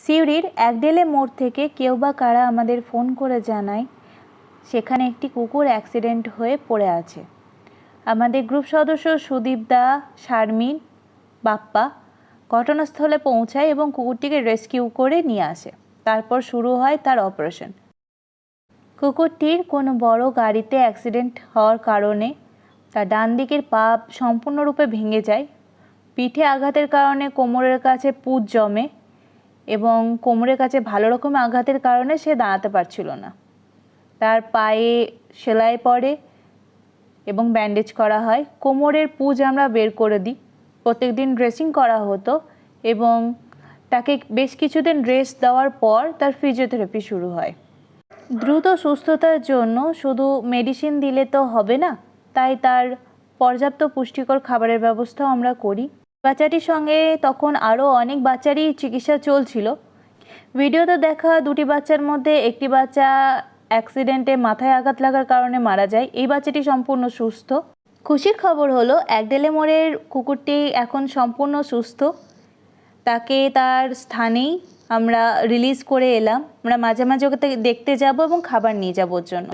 সিউড়ির একডেলে মোড় থেকে কেউ বা কারা আমাদের ফোন করে জানায় সেখানে একটি কুকুর অ্যাক্সিডেন্ট হয়ে পড়ে আছে। আমাদের গ্রুপ সদস্য সুদীপ দা, শারমিন, বাপ্পা ঘটনাস্থলে পৌঁছায় এবং কুকুরটিকে রেস্কিউ করে নিয়ে আসে। তারপর শুরু হয় তার অপারেশন। কুকুরটির কোনো বড় গাড়িতে অ্যাক্সিডেন্ট হওয়ার কারণে তার ডান দিকের পা সম্পূর্ণরূপে ভেঙে যায়। পিঠে আঘাতের কারণে কোমরের কাছে পুঁজ জমে এবং কোমরের কাছে ভালো রকম আঘাতের কারণে সে দাঁড়াতে পারছিল না। তার পায়ে সেলাই পড়ে এবং ব্যান্ডেজ করা হয়। কোমরের পুঁজ আমরা বের করে দিই। প্রত্যেকদিন ড্রেসিং করা হতো এবং তাকে বেশ কিছুদিন রেস্ট দেওয়ার পর তার ফিজিওথেরাপি শুরু হয়। দ্রুত সুস্থতার জন্য শুধু মেডিসিন দিলে তো হবে না, তাই তার পর্যাপ্ত পুষ্টিকর খাবারের ব্যবস্থাও আমরা করি। বাচ্চাটির সঙ্গে তখন আরও অনেক বাচ্চারই চিকিৎসা চলছিল। ভিডিওতে দেখা দুটি বাচ্চার মধ্যে একটি বাচ্চা অ্যাক্সিডেন্টে মাথায় আঘাত লাগার কারণে মারা যায়। এই বাচ্চাটি সম্পূর্ণ সুস্থ। খুশির খবর হলো একডেলে মোড়ের কুকুরটি এখন সম্পূর্ণ সুস্থ। তাকে তার স্থানেই আমরা রিলিজ করে এলাম। আমরা মাঝে মাঝে ওকে দেখতে যাব এবং খাবার নিয়ে যাবো ওর জন্য।